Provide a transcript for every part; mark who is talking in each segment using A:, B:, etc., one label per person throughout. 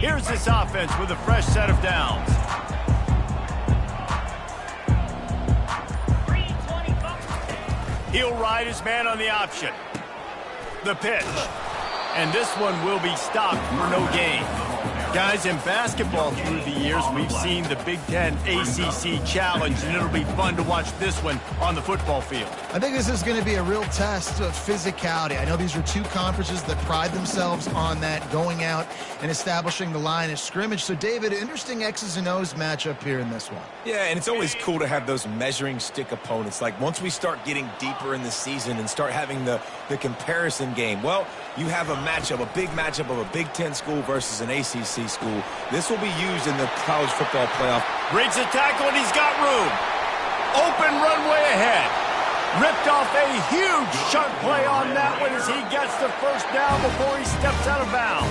A: Here's this offense with a fresh set of downs. He'll ride his man on the option. The pitch. And this one will be stopped for no gain. Guys, in basketball through the years, we've seen the Big Ten ACC Challenge, and it'll be fun to watch this one on the football field.
B: I think this is going to be a real test of physicality. I know these are two conferences that pride themselves on that, going out and establishing the line of scrimmage. So, David, interesting X's and O's matchup here in this one.
C: Yeah, and it's always cool to have those measuring stick opponents. Like, once we start getting deeper in the season and start having the comparison game, well, you have a matchup, a big matchup of a Big Ten school versus an ACC school. This will be used in the college football playoff.
A: Breaks a tackle, and he's got room. Open runway ahead. Ripped off a huge sharp play on that one as he gets the first down before he steps out of bounds.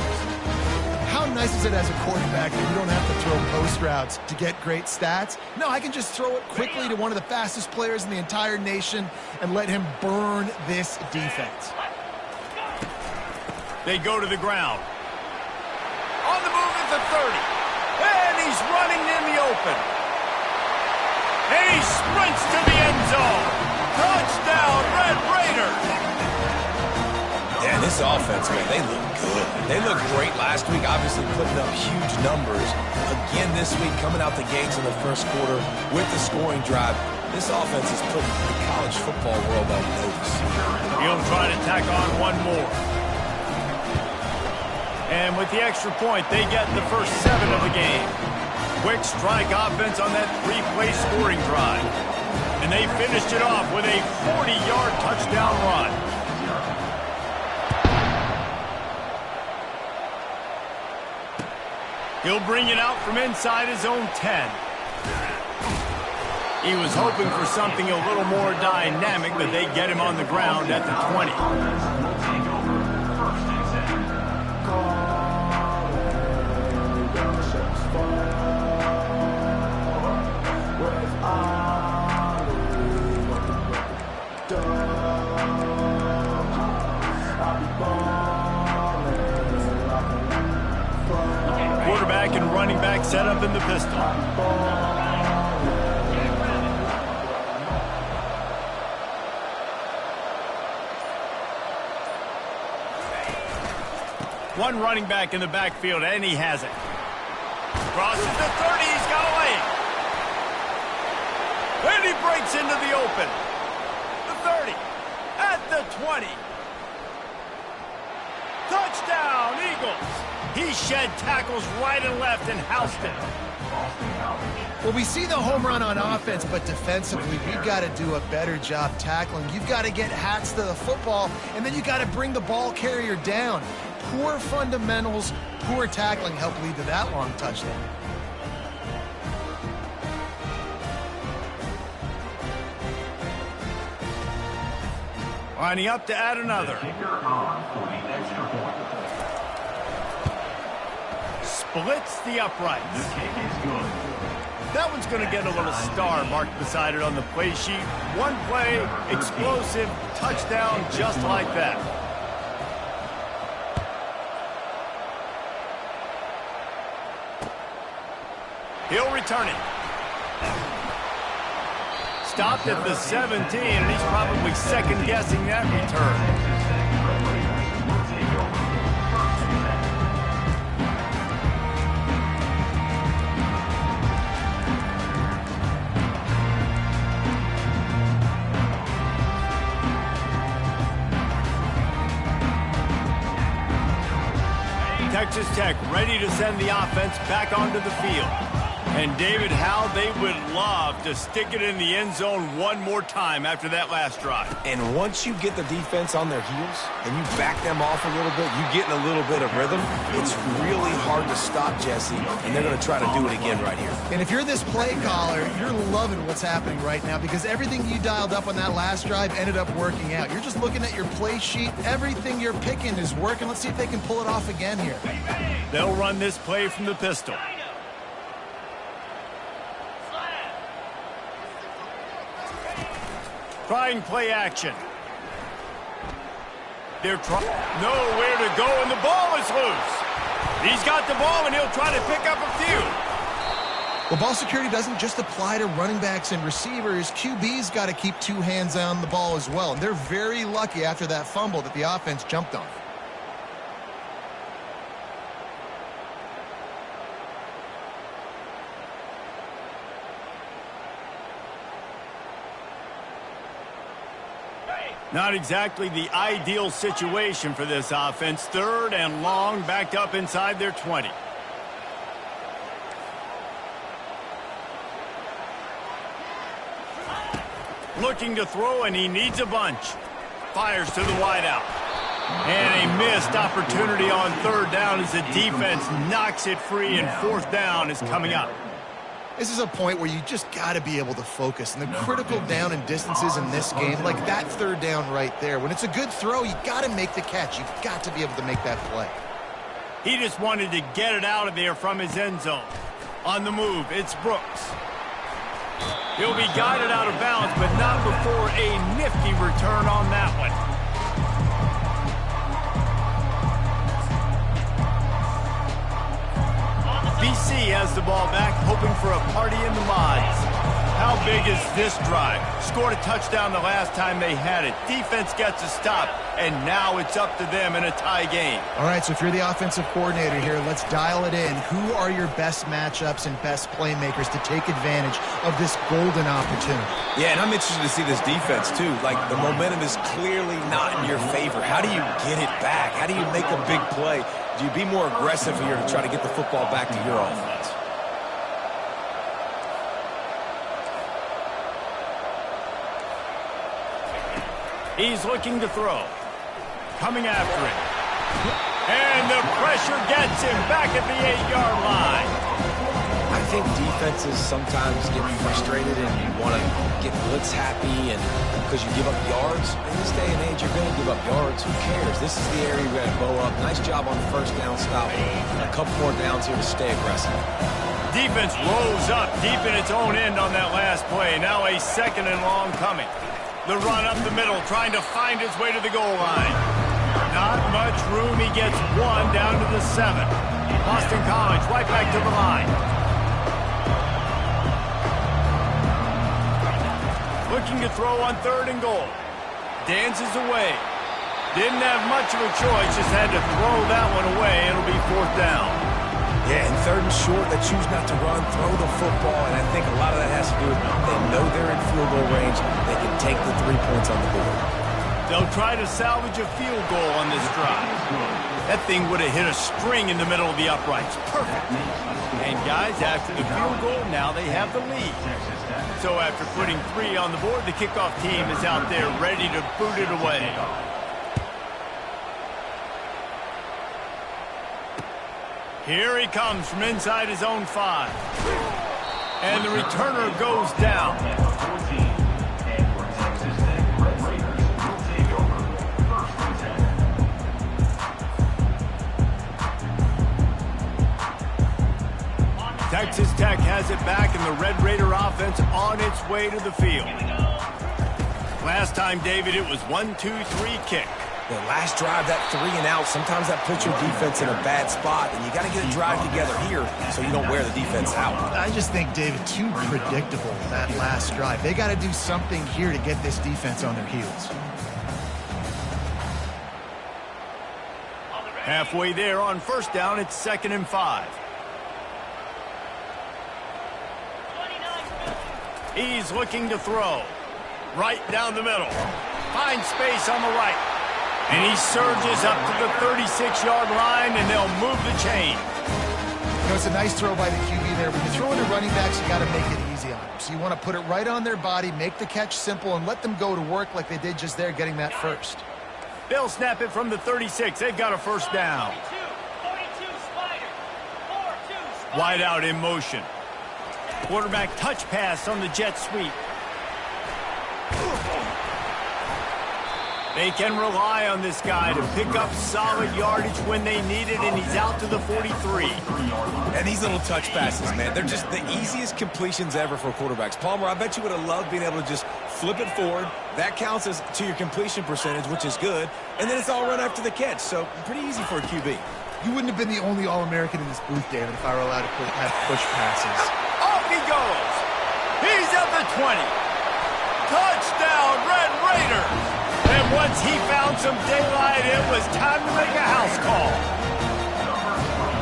B: How nice is it as a quarterback that you don't have to throw post routes to get great stats? No, I can just throw it quickly to one of the fastest players in the entire nation and let him burn this defense.
A: They go to the ground. On the move at the 30. And he's running in the open. And he sprints to the end zone. Touchdown, Red Raiders.
C: Yeah, this offense, man, they look good. They looked great last week, obviously putting up huge numbers. Again this week, coming out the gates in the first quarter with the scoring drive. This offense is putting the college football world on notice.
A: He'll try to tack on one more. And with the extra point, they get the first 7 of the game. Quick strike offense on that 3-play scoring drive. And they finished it off with a 40-yard touchdown run. He'll bring it out from inside his own 10. He was hoping for something a little more dynamic, but they get him on the ground at the 20. Quarterback and running back set up in the pistol. One running back in the backfield, and he has it. Crosses the 30, he's got a lane. And he breaks into the open. The 30, at the 20. Touchdown, Eagles. He shed tackles right and left and housed it.
B: Well, we see the home run on offense, but defensively, we've got to do a better job tackling. You've got to get hats to the football, and then you've got to bring the ball carrier down. Poor fundamentals, poor tackling help lead to that long touchdown.
A: Lining up to add another. Splits the uprights. That one's going to get a little star marked beside it on the play sheet. One play, explosive, touchdown just like that. He'll return it. Stopped at the 17, and he's probably second-guessing that return. Texas Tech ready to send the offense back onto the field. And David, how they would love to stick it in the end zone one more time after that last drive.
C: And once you get the defense on their heels and you back them off a little bit, you get in a little bit of rhythm, it's really hard to stop, Jesse, and they're going to try to do it again right here.
B: And if you're this play caller, you're loving what's happening right now because everything you dialed up on that last drive ended up working out. You're just looking at your play sheet. Everything you're picking is working. Let's see if they can pull it off again here.
A: They'll run this play from the pistol. Trying play action. They're trying nowhere to go, and the ball is loose. He's got the ball, and he'll try to pick up a few.
B: Well, ball security doesn't just apply to running backs and receivers. QB's got to keep two hands on the ball as well. And they're very lucky after that fumble that the offense jumped on.
A: Not exactly the ideal situation for this offense. 3rd and long, backed up inside their 20. Looking to throw, and he needs a bunch. Fires to the wideout. And a missed opportunity on 3rd down as the defense knocks it free, and 4th down is coming up.
B: This is a point where you just got to be able to focus. And the critical down and distances in this game, like that 3rd down right there, when it's a good throw, you got to make the catch. You've got to be able to make that play.
A: He just wanted to get it out of there from his end zone. On the move, it's Brooks. He'll be guided out of bounds, but not before a nifty return on that one. BC has the ball back, hoping for a party in the mods. How big is this drive? Scored a touchdown the last time they had it. Defense gets a stop, and now it's up to them in a tie game.
B: All right, so if you're the offensive coordinator here, let's dial it in. Who are your best matchups and best playmakers to take advantage of this golden opportunity?
C: Yeah, and I'm interested to see this defense, too. Like, the momentum is clearly not in your favor. How do you get it back? How do you make a big play? Do you be more aggressive here to try to get the football back to your offense?
A: He's looking to throw. Coming after him. And the pressure gets him back at the 8-yard line.
C: I think defenses sometimes get frustrated and you want to get blitz happy and because you give up yards. In this day and age, you're going to give up yards. Who cares? This is the area you're going to bow up. Nice job on the 1st down stop. A couple more downs here to stay aggressive.
A: Defense rose up deep in its own end on that last play. Now a 2nd and long coming. The run up the middle, trying to find his way to the goal line. Not much room. He gets 1 down to the 7. Boston College right back to the line. Looking to throw on 3rd and goal. Dances away. Didn't have much of a choice, just had to throw that one away. It'll be 4th down.
C: Yeah, and 3rd and short, they choose not to run, throw the football, and I think a lot of that has to do with they know they're in field goal range. They can take the 3 points on the board.
A: They'll try to salvage a field goal on this drive. That thing would have hit a string in the middle of the uprights. Perfect. And guys, after the field goal, now they have the lead. So after putting 3 on the board, the kickoff team is out there ready to boot it away. Here he comes from inside his own 5. And the returner goes down. Texas Tech has it back, and the Red Raider offense on its way to the field. Last time, David, it was 1-2-3 kick.
C: The last drive, that 3 and out, sometimes that puts your defense in a bad spot, and you got to get a drive together here so you don't wear the defense out.
B: I just think, David, too predictable, that last drive. They got to do something here to get this defense on their heels.
A: Halfway there on 1st down, it's 2nd and 5. He's looking to throw. Right down the middle. Finds space on the right. And he surges up to the 36-yard line, and they'll move the chain.
B: You know, it's a nice throw by the QB there. When you throw into running backs, you got to make it easy on them. So you want to put it right on their body, make the catch simple, and let them go to work like they did just there, getting that first.
A: They'll snap it from the 36. They've got a 1st down. 42 Spider. 4-2 Spider. Wide out in motion. Quarterback touch pass on the jet sweep. They can rely on this guy to pick up solid yardage when they need it, and he's out to the 43.
C: And these little touch passes, man, they're just the easiest completions ever for quarterbacks. Palmer, I bet you would have loved being able to just flip it forward. That counts as to your completion percentage, which is good. And then it's all run after the catch, so pretty easy for a QB.
B: You wouldn't have been the only All-American in this booth, David, if I were allowed to have push passes.
A: Off he goes. He's at the 20. Touchdown, Red Raiders. And once he found some daylight, it was time to make a house call.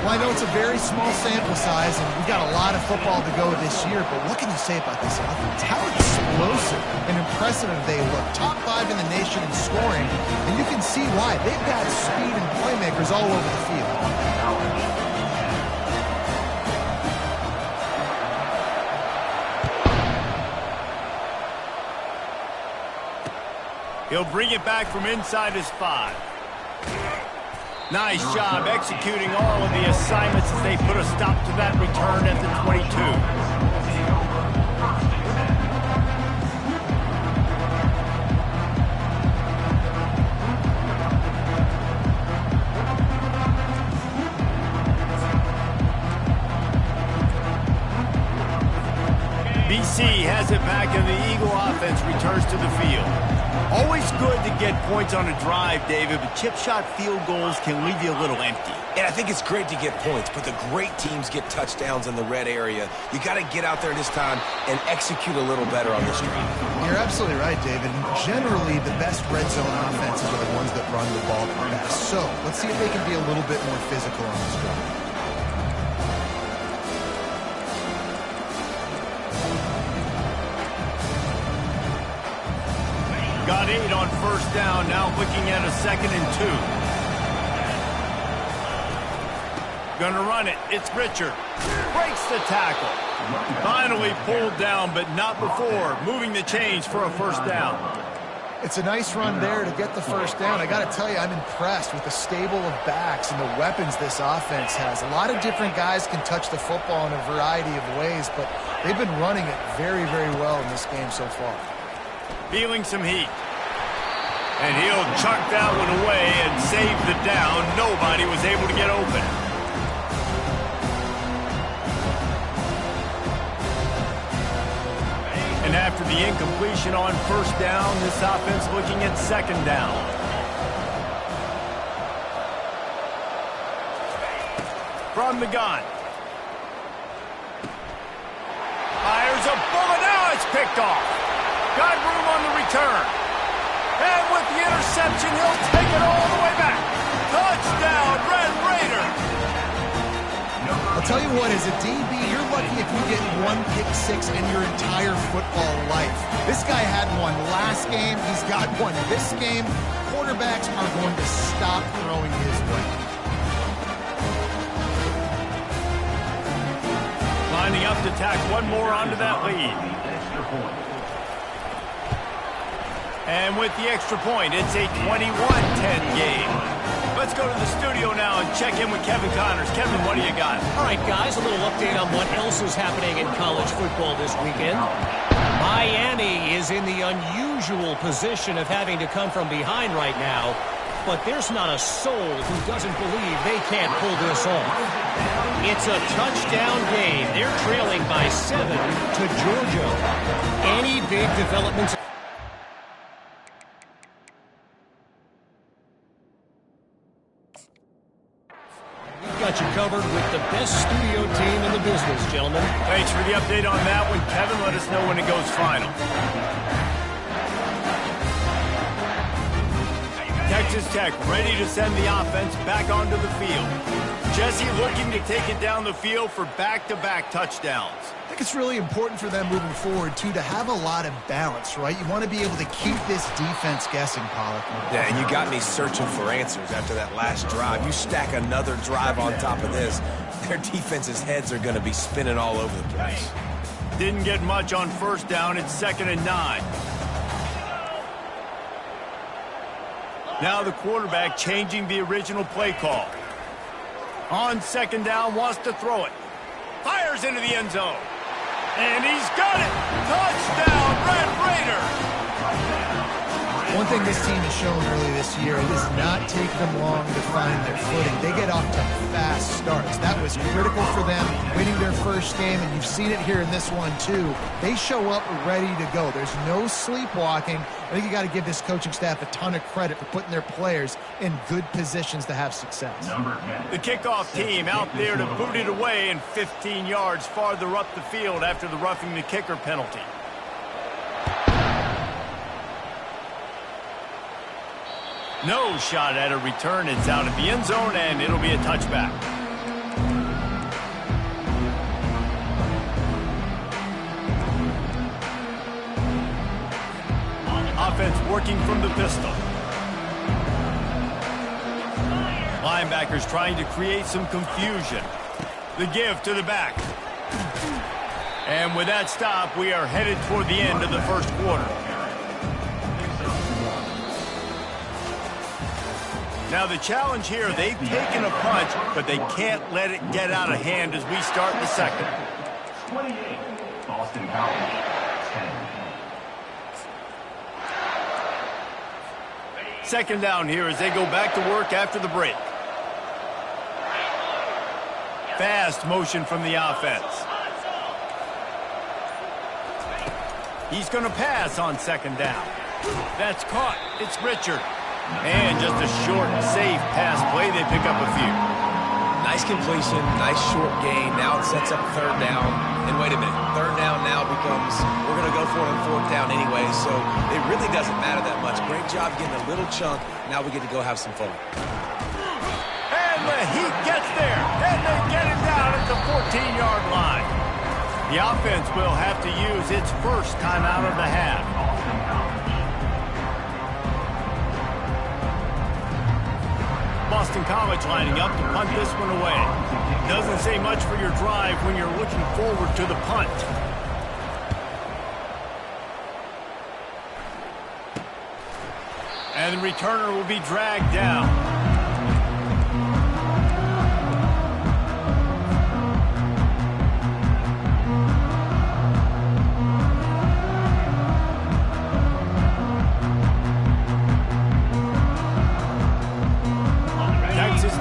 B: Well, I know it's a very small sample size, and we've got a lot of football to go this year, but what can you say about this offense? How explosive and impressive they look. Top 5 in the nation in scoring, and you can see why. They've got speed and playmakers all over the field.
A: He'll bring it back from inside his 5. Nice job executing all of the assignments as they put a stop to that return at the 22. BC has it back and the Eagle offense returns to the field. Always good to get points on a drive, David, but chip shot field goals can leave you a little empty.
C: And I think it's great to get points, but the great teams get touchdowns in the red area. You got to get out there this time and execute a little better on this drive.
B: You're absolutely right, David. Generally, the best red zone offenses are the ones that run the ball the best. So let's see if they can be a little bit more physical on this drive.
A: Got 8 on first down, now looking at a 2nd and 2. Gonna run it, it's Richard. Breaks the tackle. Finally pulled down, but not before. Moving the chains for a first down.
B: It's a nice run there to get the first down. I got to tell you, I'm impressed with the stable of backs and the weapons this offense has. A lot of different guys can touch the football in a variety of ways, but they've been running it very, very well in this game so far.
A: Feeling some heat. And he'll chuck that one away and save the down. Nobody was able to get open. And after the incompletion on first down, this offense looking at 2nd down. From the gun. Fires a bullet. Now it's picked off. Got room on the return. And with the interception, he'll take it all the way back. Touchdown, Red Raiders.
B: I'll tell you what, as a DB, you're lucky if you get 1 pick 6 in your entire football life. This guy had one last game. He's got one this game. Quarterbacks are going to stop throwing his way.
A: Lining up to tack one more onto that lead. And with the extra point, it's a 21-10 game. Let's go to the studio now and check in with Kevin Connors. Kevin, what do you got?
D: All right, guys, a little update on what else is happening in college football this weekend. Miami is in the unusual position of having to come from behind right now, but there's not a soul who doesn't believe they can't pull this off. It's a touchdown game. They're trailing by 7 to Georgia. Any big developments? Got you covered with the best studio team in the business, gentlemen.
A: Thanks for the update on that one, Kevin. Let us know when it goes final. Texas Tech ready to send the offense back onto the field. Jesse looking to take it down the field for back-to-back touchdowns.
B: I think it's really important for them moving forward, too, to have a lot of balance, right? You want to be able to keep this defense guessing, Pollock.
C: Yeah, and you got me searching for answers after that last drive. You stack another drive on top of this, their defense's heads are going to be spinning all over the place.
A: Didn't get much on first down. It's 2nd and 9. Now the quarterback changing the original play call. On 2nd down, wants to throw it. Fires into the end zone. And he's got it. Touchdown, Red Raiders.
B: One thing this team has shown early this year, it does not take them long to find their footing. They get off to fast starts. starts. That was critical for them, winning their first game, and you've seen it here in this one too. They show up ready to go. There's no sleepwalking. I think you got to give this coaching staff a ton of credit for putting their players in good positions to have success.
A: The kickoff team out there to boot it away and 15 yards farther up the field after the roughing the kicker penalty. No shot at a return. It's out of the end zone, and it'll be a touchback. Offense working from the pistol. Linebackers trying to create some confusion. The give to the back. And with that stop, we are headed toward the end of the first quarter. Now the challenge here, they've taken a punch, but they can't let it get out of hand as we start the second.
E: 28, Boston College, 10.
A: Second down here as they go back to work after the break. Fast motion from the offense. He's going to pass on second down. That's caught. It's Richard. And just a short, safe pass play. They pick up a few.
C: Nice completion, nice short gain. Now it sets up third down. And wait a minute, third down now becomes, we're going to go for it on fourth down anyway, so it really doesn't matter that much. Great job getting a little chunk. Now we get to go have some fun.
A: And the heat gets there. And they get it down at the 14-yard line. The offense will have to use its first timeout of the half. Boston College lining up to punt this one away. Doesn't say much for your drive when you're looking forward to the punt. And the returner will be dragged down.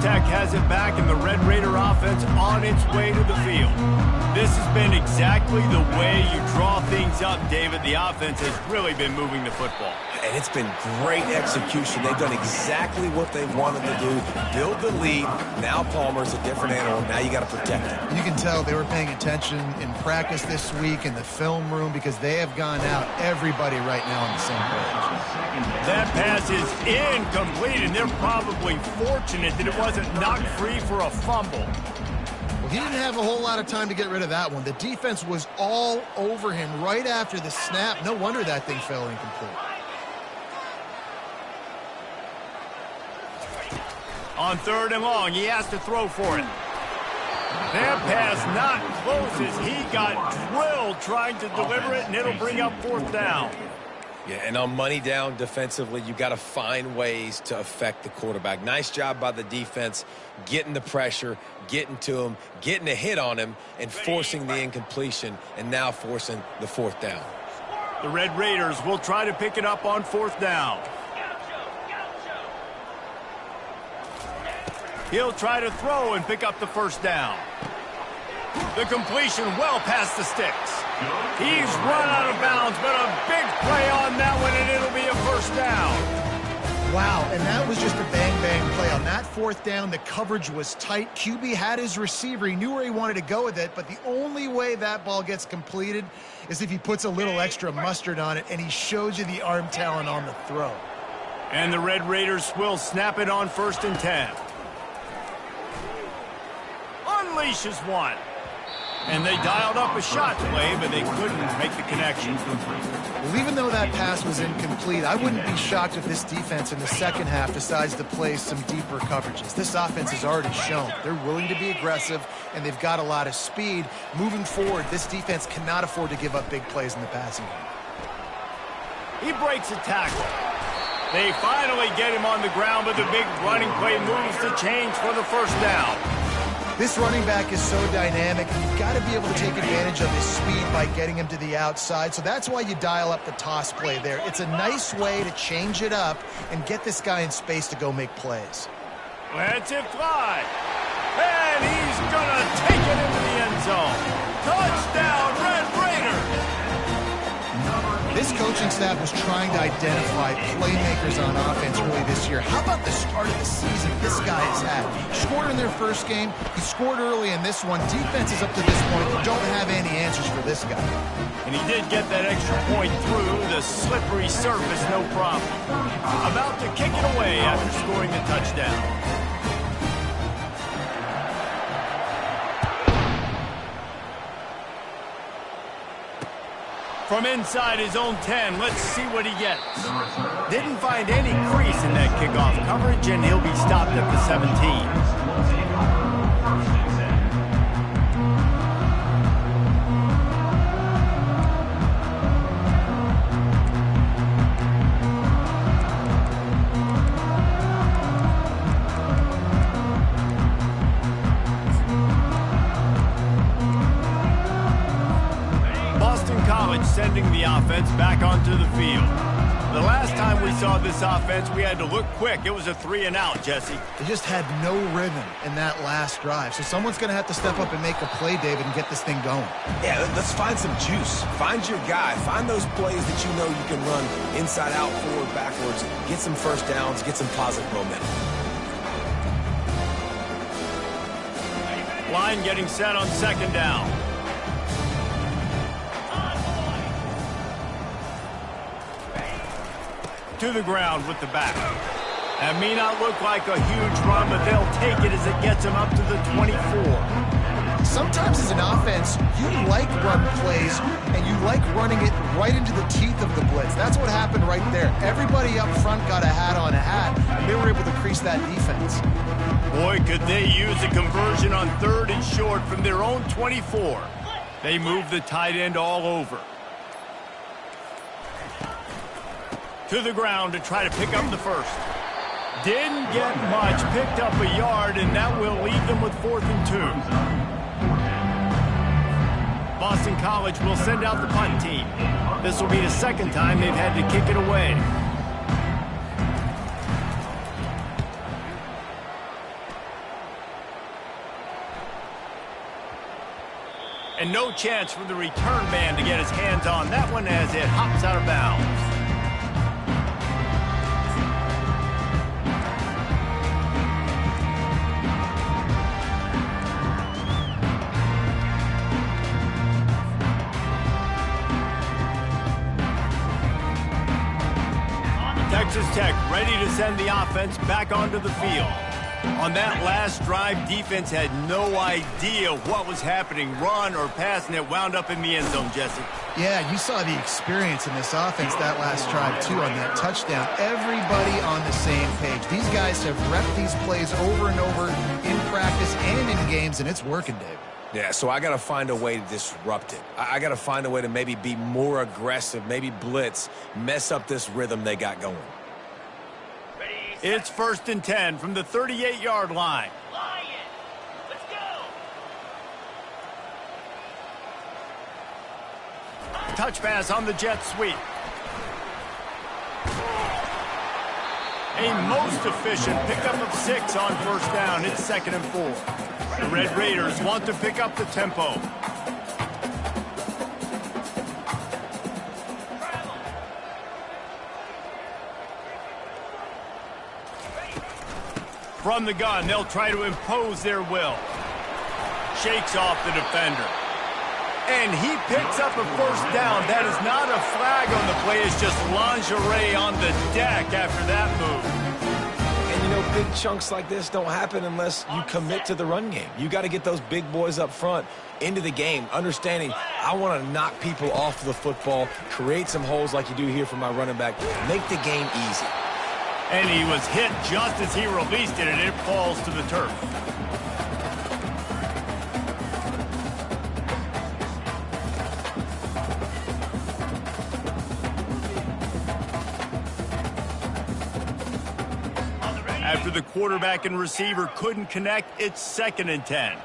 A: Tech has it back, and the Red Raider offense on its way to the field. This has been exactly the way you draw things up, David. The offense has really been moving the football.
C: And it's been great execution. They've done exactly what they wanted to do. Build the lead. Now Palmer's a different animal. Now you got to protect him.
B: You can tell they were paying attention in practice this week in the film room because they have gone out, everybody right now on the same page.
A: That pass is incomplete, and they're probably fortunate that it wasn't knocked free for a fumble.
B: Well, he didn't have a whole lot of time to get rid of that one. The defense was all over him right after the snap. No wonder that thing fell incomplete.
A: On third and long, he has to throw for it. That pass not close as he got drilled trying to deliver it, and it'll bring up fourth down.
C: Yeah, and on money down defensively, you got to find ways to affect the quarterback. Nice job by the defense, getting the pressure, getting to him, getting a hit on him, and forcing the incompletion, and now forcing the fourth down.
A: The Red Raiders will try to pick it up on fourth down. He'll try to throw and pick up the first down. The completion well past the sticks. He's run out of bounds, but a big play on that one, and it'll be a first down.
B: Wow, and that was just a bang-bang play. On that fourth down, the coverage was tight. QB had his receiver. He knew where he wanted to go with it, but the only way that ball gets completed is if he puts a little extra mustard on it, and he shows you the arm talent on the throw.
A: And the Red Raiders will snap it on 1st and 10. Unleashes one. And they dialed up a shot play, but they couldn't make the connection.
B: Well, even though that pass was incomplete, I wouldn't be shocked if this defense in the second half decides to play some deeper coverages. This offense has already shown they're willing to be aggressive, and they've got a lot of speed. Moving forward, this defense cannot afford to give up big plays in the passing game.
A: He breaks a tackle. They finally get him on the ground, but the big running play moves the chains for the first down.
B: This running back is so dynamic, and you've got to be able to take advantage of his speed by getting him to the outside. So that's why you dial up the toss play there. It's a nice way to change it up and get this guy in space to go make plays.
A: Let's it fly. And he's
B: staff was trying to identify playmakers on offense really this year. How about the start of the season this guy has had? Scored in their first game. He scored early in this one. Defenses up to this point don't have any answers for this guy.
A: And he did get that extra point through the slippery surface, no problem. About to kick it away after scoring the touchdown. From inside his own 10, let's see what he gets. Didn't find any crease in that kickoff coverage, and he'll be stopped at the 17. Sending the offense back onto the field. The last time we saw this offense, we had to look quick. It was a 3-and-out, Jesse.
B: They just had no rhythm in that last drive. So someone's going to have to step up and make a play, David, and get this thing going.
C: Yeah, let's find some juice. Find your guy. Find those plays that you know you can run inside out, forward, backwards. Get some first downs. Get some positive momentum.
A: Line getting set on second down. To the ground with the back. That may not look like a huge run, but they'll take it as it gets them up to the 24.
B: Sometimes as an offense, you like run plays, and you like running it right into the teeth of the blitz. That's what happened right there. Everybody up front got a hat on a hat, and they were able to crease that defense.
A: Boy, could they use a conversion on 3rd and short from their own 24. They moved the tight end all over. To the ground to try to pick up the first. Didn't get much, picked up a yard, and that will leave them with 4th and 2. Boston College will send out the punt team. This will be the second time they've had to kick it away. And no chance for the return man to get his hands on that one as it hops out of bounds. Texas Tech ready to send the offense back onto the field. On that last drive, defense had no idea what was happening, run or pass, and it wound up in the end zone, Jesse.
B: Yeah, you saw the experience in this offense that last drive, too, on that touchdown. Everybody on the same page. These guys have repped these plays over and over in practice and in games, and it's working, Dave.
C: Yeah, so I got to find a way to disrupt it. I got to find a way to maybe be more aggressive, maybe blitz, mess up this rhythm they got going.
A: It's 1st and 10 from the 38-yard line.
E: Let's go.
A: Touch pass on the jet sweep. A most efficient pickup of 6 on 1st down. It's 2nd and 4. The Red Raiders want to pick up the tempo. From the gun, they'll try to impose their will. Shakes off the defender. And he picks up a 1st down. That is not a flag on the play. It's just lingerie on the deck after that move.
C: And, you know, big chunks like this don't happen unless you commit to the run game. You got to get those big boys up front into the game, understanding I want to knock people off the football, create some holes like you do here for my running back, make the game easy.
A: And he was hit just as he released it, and it falls to the turf. After the quarterback and receiver couldn't connect, it's 2nd and 10.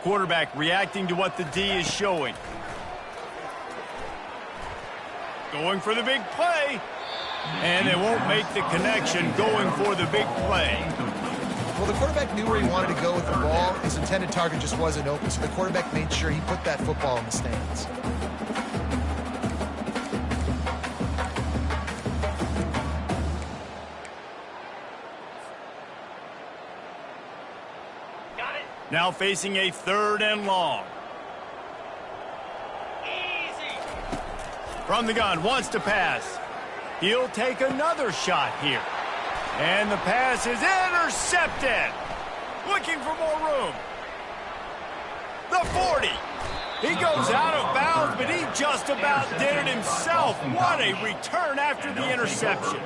A: Quarterback reacting to what the D is showing. Going for the big play. And they won't make the connection going for the big play.
B: Well, the quarterback knew where he wanted to go with the ball. His intended target just wasn't open, so the quarterback made sure he put that football in the stands.
E: Got it.
A: Now facing a 3rd and long.
E: Easy.
A: From the gun, wants to pass. He'll take another shot here. And the pass is intercepted. Looking for more room. The 40. He goes out of bounds, but he just about did it himself. What a return after the interception.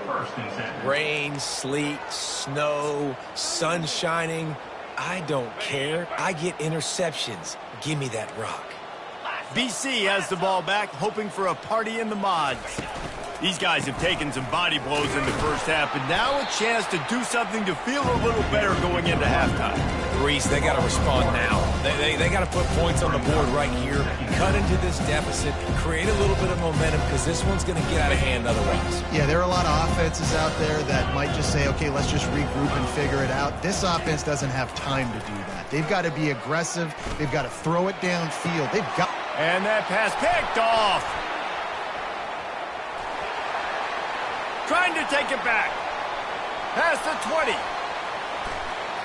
C: Rain, sleet, snow, sun shining. I don't care. I get interceptions. Give me that rock.
A: BC has the ball back, hoping for a party in the mods. These guys have taken some body blows in the first half, but now a chance to do something to feel a little better going into halftime.
C: Reese, they got to respond now. They got to put points on the board right here, cut into this deficit, create a little bit of momentum, because this one's going to get out of hand otherwise.
B: Yeah, there are a lot of offenses out there that might just say, okay, let's just regroup and figure it out. This offense doesn't have time to do that. They've got to be aggressive. They've got to throw it downfield. They've got...
A: And that pass picked off. Trying to take it back. Past the 20.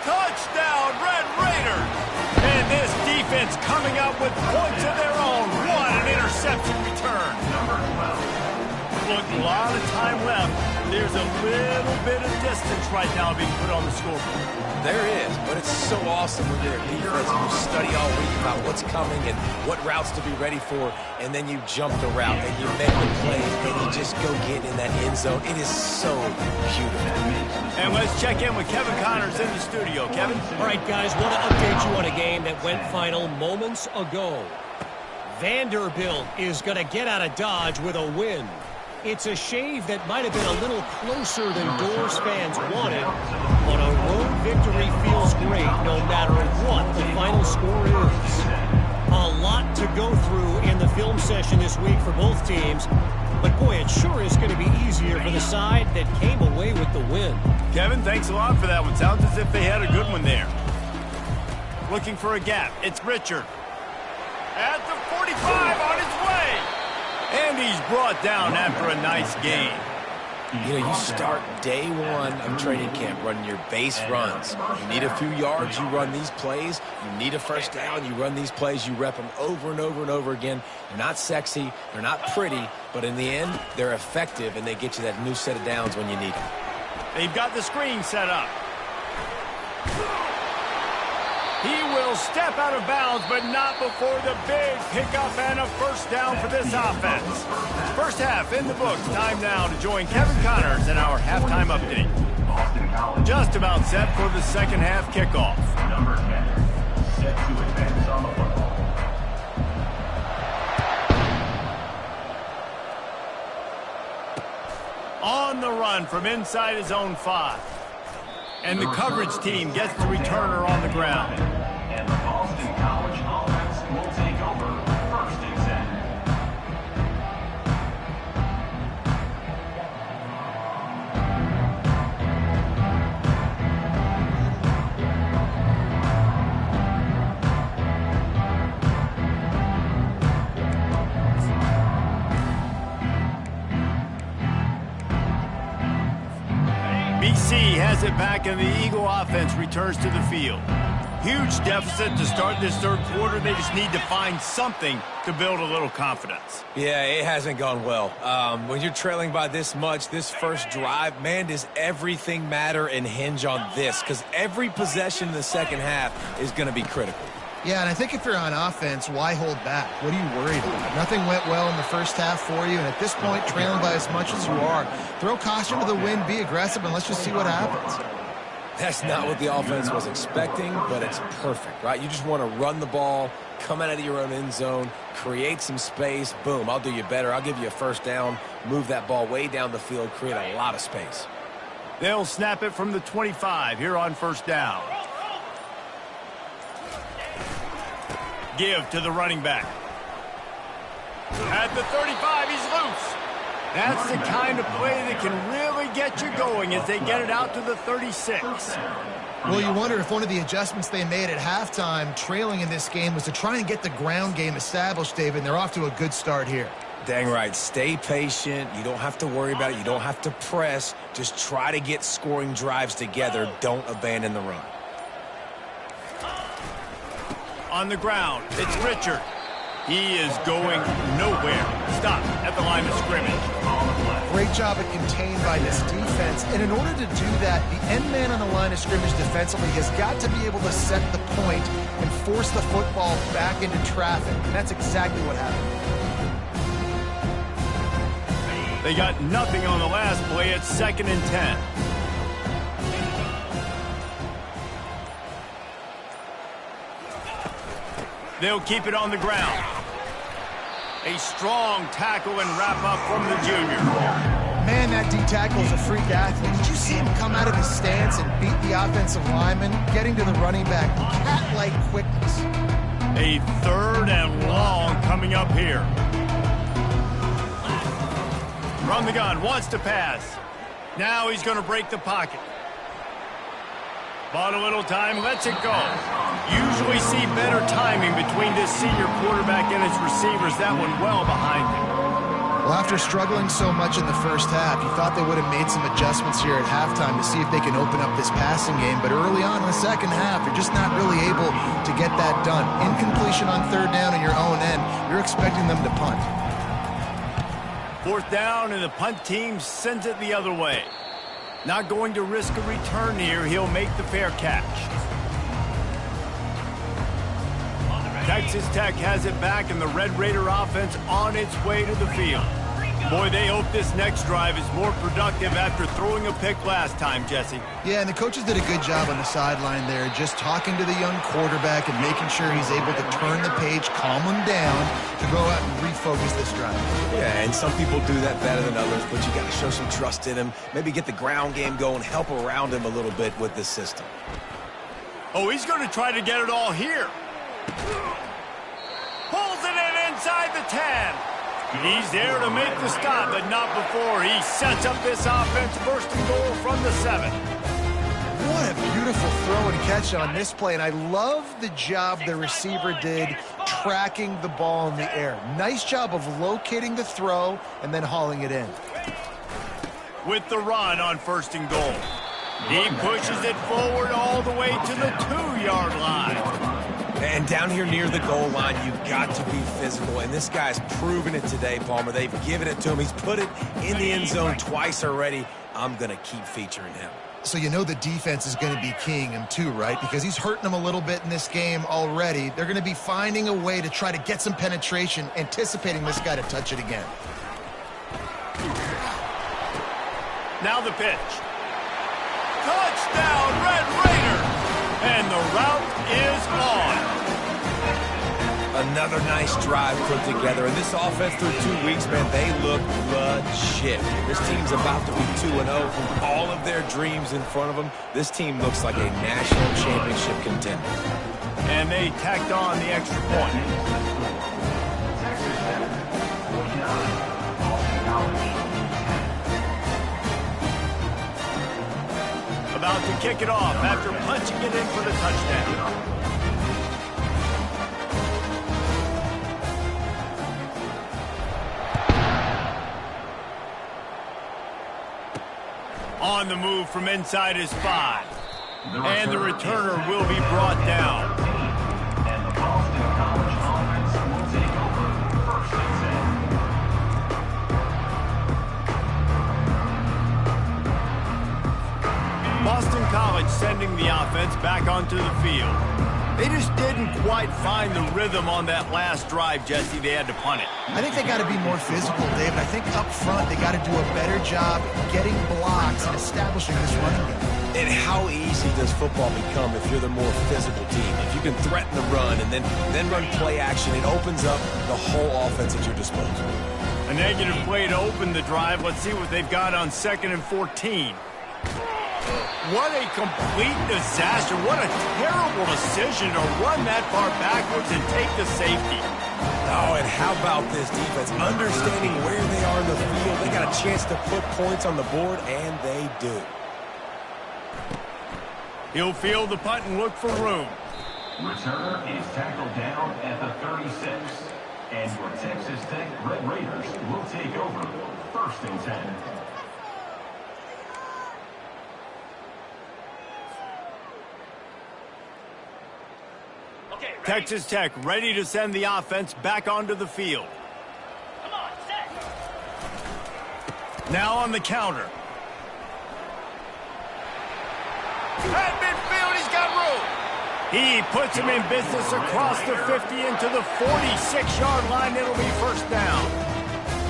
A: Touchdown, Red Raiders. And this defense coming up with points of their own. What an interception return. Look, a lot of time left. There's a little bit of distance right now being put on the scoreboard.
C: There is, but it's so awesome when you're a defense and you study all week about what's coming and what routes to be ready for, and then you jump the route and you make the play and you just go get in that end zone. It is so beautiful.
A: And let's check in with Kevin Connors in the studio. Kevin?
D: All right, guys, want to update you on a game that went final moments ago. Vanderbilt is going to get out of Dodge with a win. It's a shave that might have been a little closer than Doors fans wanted, but a road victory feels great no matter what the final score is. A lot to go through in the film session this week for both teams, but boy, it sure is going to be easier for the side that came away with the win.
A: Kevin, thanks a lot for that one. Sounds as if they had a good one there. Looking for a gap. It's Richard. At the 45 on his way. And he's brought down after a nice game.
C: You know, you start day one of training camp running your base runs. You need a few yards, you run these plays. You need a first down, you run these plays. You rep them over and over and over again. They're not sexy, they're not pretty, but in the end, they're effective, and they get you that new set of downs when you need them.
A: They've got the screen set up. He will step out of bounds, but not before the big pickup and a first down for this offense. First half in the books. Time now to join Kevin Connors in our halftime update. Just about set for the second half kickoff.
F: Number 10, set to advance on the football.
A: On the run from inside his own 5. And the coverage team gets the returner on the ground.
F: And the Boston College offense will take over first and 10.
A: BC has it back, and the Eagle offense returns to the field. Huge deficit to start this third quarter. They just need to find something to build a little confidence.
C: Yeah, it hasn't gone well. When you're trailing by this much, this first drive, man, does everything matter and hinge on this? Because every possession in the second half is going to be critical.
B: Yeah, and I think if you're on offense, why hold back? What are you worried about? Nothing went well in the first half for you, and at this point, trailing by as much as you are, throw caution to the wind, be aggressive, and let's just see what happens.
C: That's not what the offense was expecting, but it's perfect, right? You just want to run the ball, come out of your own end zone, create some space, boom, I'll do you better. I'll give you a first down, move that ball way down the field, create a lot of space.
A: They'll snap it from the 25 here on first down. Give to the running back. At the 35, he's loose. That's the kind of play that can really get you going as they get it out to the 36.
B: Well, you wonder if one of the adjustments they made at halftime, trailing in this game, was to try and get the ground game established, David, and they're off to a good start here.
C: Dang right. Stay patient. You don't have to worry about it. You don't have to press. Just try to get scoring drives together. Don't abandon the run.
A: On the ground, it's Richard. He is going nowhere. Stop at the line of scrimmage.
B: Great job at contained by this defense. And in order to do that, the end man on the line of scrimmage defensively has got to be able to set the point and force the football back into traffic. And that's exactly what happened.
A: They got nothing on the last play. It's 2nd and 10. They'll keep it on the ground. A strong tackle and wrap up from the junior.
B: Man, that D-tackle is a freak athlete. Did you see him come out of his stance and beat the offensive lineman, getting to the running back? Cat-like quickness.
A: A 3rd and long coming up here. From the gun, wants to pass. Now he's going to break the pocket. Bought a little time, lets it go. Usually see better timing between this senior quarterback and his receivers. That one well behind him.
B: Well, after struggling so much in the first half, you thought they would have made some adjustments here at halftime to see if they can open up this passing game. But early on in the second half, they're just not really able to get that done. Incompletion on 3rd down in your own end, you're expecting them to punt.
A: 4th down, and the punt team sends it the other way. Not going to risk a return here. He'll make the fair catch. Texas Tech has it back, and the Red Raider offense on its way to the field. Boy, they hope this next drive is more productive after throwing a pick last time, Jesse.
B: Yeah, and the coaches did a good job on the sideline there, just talking to the young quarterback and making sure he's able to turn the page, calm him down, to go out and refocus this drive.
C: Yeah, and some people do that better than others, but you got to show some trust in him. Maybe get the ground game going, help around him a little bit with this system.
A: Oh, he's going to try to get it all here. Pulls it in inside the 10. He's there to make the stop, but not before he sets up this offense. 1st and goal from the 7.
B: What a beautiful throw and catch on this play, and I love the job the receiver did tracking the ball in the air. Nice job of locating the throw and then hauling it in.
A: With the run on 1st and goal. He pushes it forward all the way to the 2-yard line.
C: And down here near the goal line, you've got to be physical. And this guy's proven it today, Palmer. They've given it to him. He's put it in the end zone twice already. I'm going to keep featuring him.
B: So you know the defense is going to be keying him too, right? Because he's hurting them a little bit in this game already. They're going to be finding a way to try to get some penetration, anticipating this guy to touch it again.
A: Now the pitch. Touchdown, Red Raider! And the route is on.
C: Another nice drive put together. And this offense through 2 weeks, man, they look legit. This team's about to be 2-0 from all of their dreams in front of them. This team looks like a national championship contender.
A: And they tacked on the extra point. About to kick it off after punching it in for the touchdown. On the move from inside his 5. And the returner will be brought down.
F: And the Boston College offense will take over 1st and 10.
A: Boston College sending the offense back onto the field. They just didn't quite find the rhythm on that last drive, Jesse. They had to punt it.
B: I think they got to be more physical, Dave. I think up front they got to do a better job getting blocks and establishing this running game.
C: And how easy does football become if you're the more physical team? If you can threaten the run and then run play action, it opens up the whole offense at your disposal.
A: A negative play to open the drive. Let's see what they've got on 2nd and 14. What a complete disaster. What a terrible decision to run that far backwards and take the safety.
C: Oh, and how about this defense? Understanding where they are in the field. They got a chance to put points on the board, and they do.
A: He'll field the punt and look for room.
F: Returner is tackled down at the 36. And your Texas Tech Red Raiders will take over 1st and 10.
E: Okay, ready?
A: Texas Tech ready to send the offense back onto the field.
E: Come on, set.
A: Now on the counter. At midfield, he's got room. He puts him in business across the 50 into the 46-yard line. It'll be 1st down.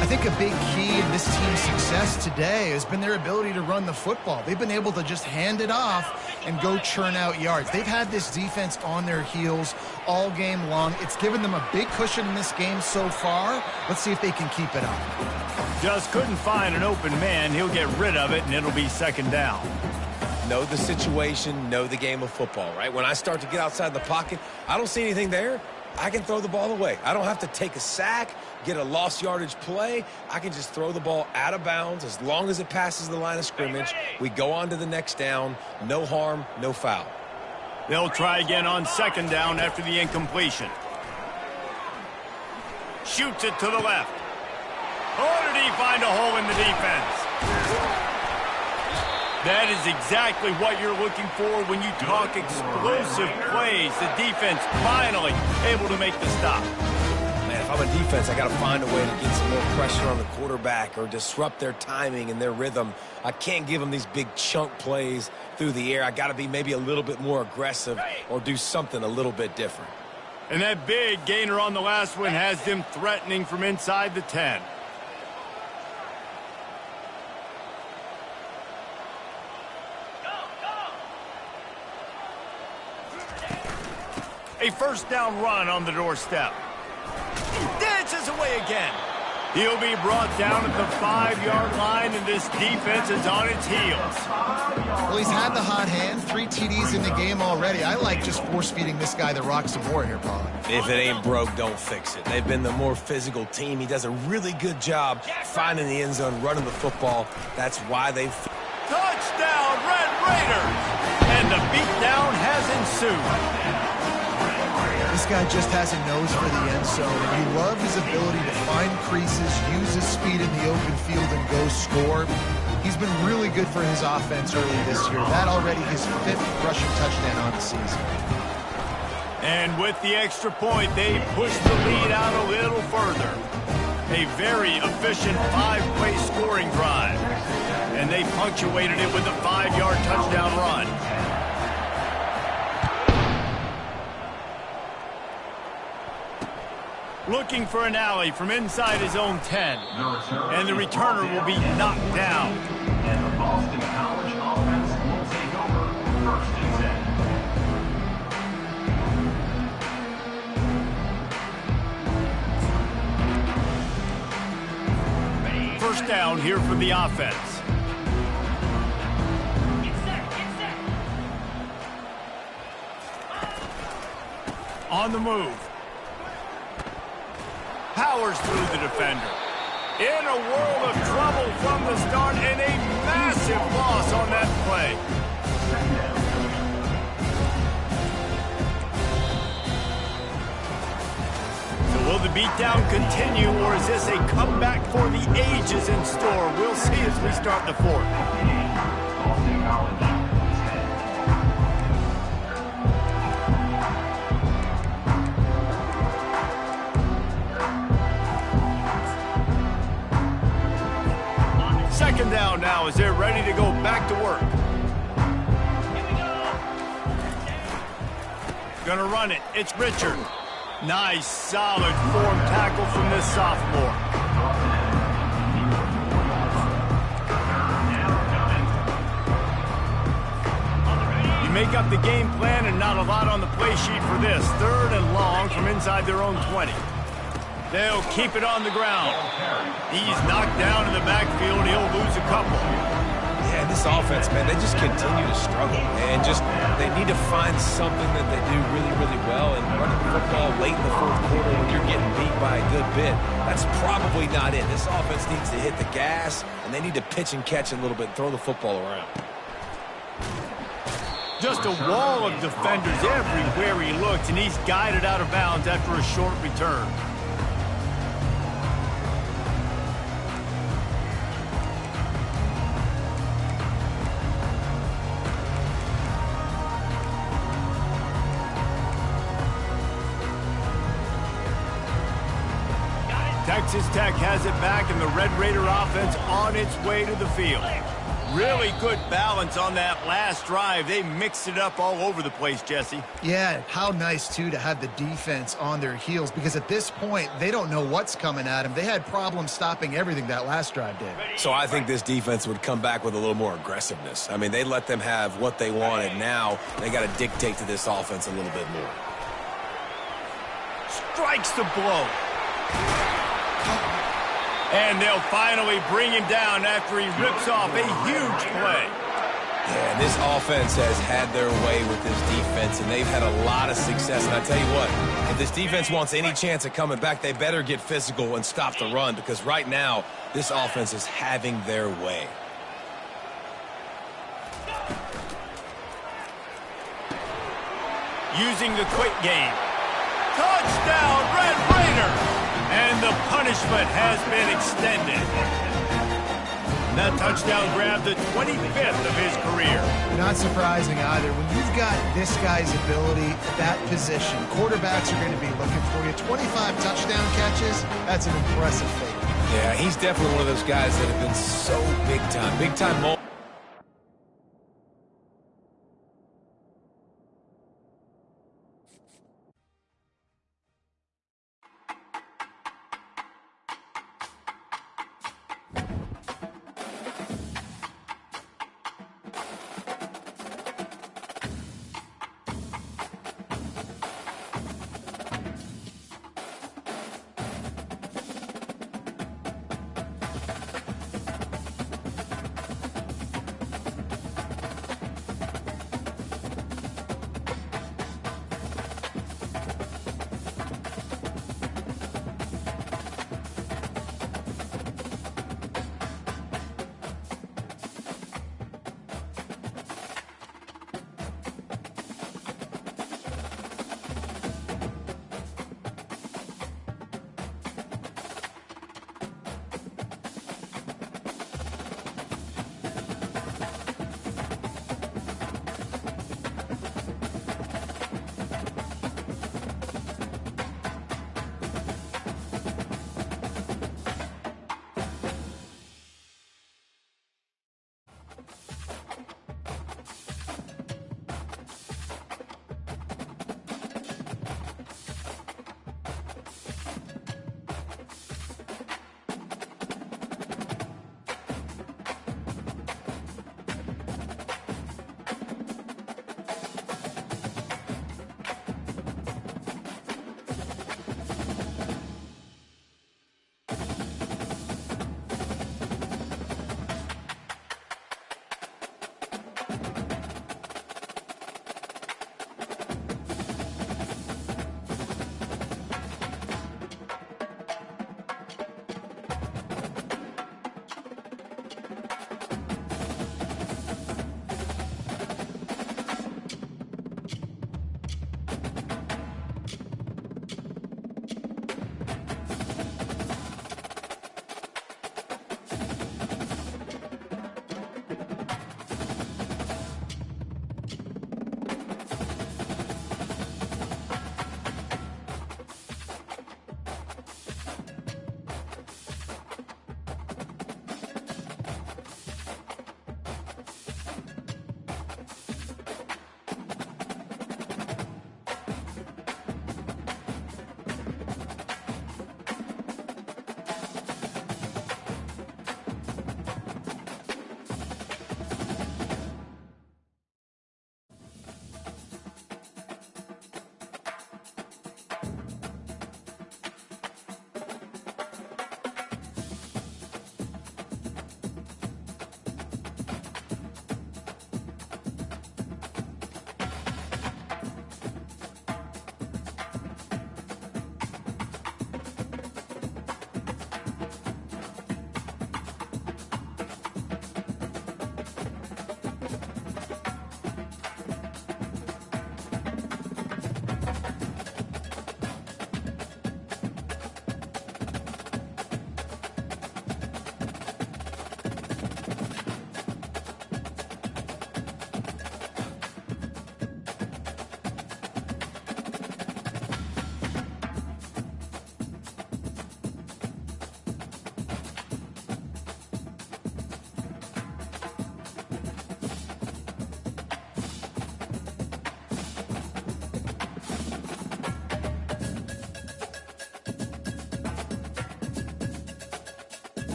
B: I think a big key in this team's success today has been their ability to run the football. They've been able to just hand it off and go churn out yards. They've had this defense on their heels all game long. It's given them a big cushion in this game so far. Let's see if they can keep it up.
A: Just couldn't find an open man. He'll get rid of it, and it'll be 2nd down.
C: Know the situation, know the game of football, right? When I start to get outside the pocket, I don't see anything there. I can throw the ball away. I don't have to take a sack, get a lost yardage play. I can just throw the ball out of bounds as long as it passes the line of scrimmage. We go on to the next down. No harm, no foul.
A: They'll try again on 2nd down after the incompletion. Shoots it to the left. Oh, did he find a hole in the defense? That is exactly what you're looking for when you talk explosive plays. The defense finally able to make the stop.
C: Man, if I'm a defense, I got to find a way to get some more pressure on the quarterback or disrupt their timing and their rhythm. I can't give them these big chunk plays through the air. I got to be maybe a little bit more aggressive or do something a little bit different.
A: And that big gainer on the last one has them threatening from inside the 10. A 1st down run on the doorstep. He dances away again. He'll be brought down at the 5-yard line, and this defense is on its heels.
B: Well, he's had the hot hand, 3 TDs in the game already. I like just force-feeding this guy the rock some more here, Paul.
C: If it ain't broke, don't fix it. They've been the more physical team. He does a really good job finding the end zone, running the football. That's why they've...
A: Touchdown, Red Raiders! And the beatdown has ensued.
B: This guy just has a nose for the end zone, and you love his ability to find creases, use his speed in the open field, and go score. He's been really good for his offense early this year. That already his 5th rushing touchdown on the season.
A: And with the extra point, they push the lead out a little further. A very efficient 5-play scoring drive. And they punctuated it with a 5-yard touchdown run. Looking for an alley from inside his own 10. And the returner will be knocked down.
F: And the Boston College offense will take over 1st and 10.
A: 1st down here for the offense.
E: Get set, get set.
A: On the move. Powers through the defender. In a world of trouble from the start, and a massive loss on that play. So will the beatdown continue, or is this a comeback for the ages in store? We'll see as we start the 4th.
F: Boston College 10.
A: Second down now as they're ready to go back to work.
E: Here we go.
A: Gonna run it. It's Richard. Nice, solid form tackle from this sophomore. You make up the game plan and not a lot on the play sheet for this. 3rd and long from inside their own 20. They'll keep it on the ground. He's knocked down in the backfield. He'll lose a couple.
C: Yeah, this offense, man, they just continue to struggle. And just They need to find something that they do really, really well, and running the football late in the fourth quarter when you're getting beat by a good bit, that's probably not it. This offense needs to hit the gas, and they need to pitch and catch a little bit, throw the football around.
A: Just a wall of defenders everywhere he looks, and he's guided out of bounds after a short return. Texas Tech has it back, and the Red Raider offense on its way to the field. Really good balance on that last drive. They mixed it up all over the place, Jesse.
B: Yeah, how nice, too, to have the defense on their heels, because at this point, they don't know what's coming at them. They had problems stopping everything that last drive did.
C: So I think this defense would come back with a little more aggressiveness. I mean, they let them have what they wanted. Now they got to dictate to this offense a little bit more.
A: Strikes the blow. And they'll finally bring him down after he rips off a huge play.
C: Yeah, and this offense has had their way with this defense, and they've had a lot of success. And I tell you what, if this defense wants any chance of coming back, they better get physical and stop the run, because right now, this offense is having their way.
A: Using the quick game. Touchdown, Red Raider! And the punishment has been extended. And that touchdown grabbed the 25th of his career.
B: Not surprising either. When you've got this guy's ability at that position, quarterbacks are going to be looking for you. 25 touchdown catches, that's an impressive feat.
C: Yeah, he's definitely one of those guys that have been so big time. Big time moment.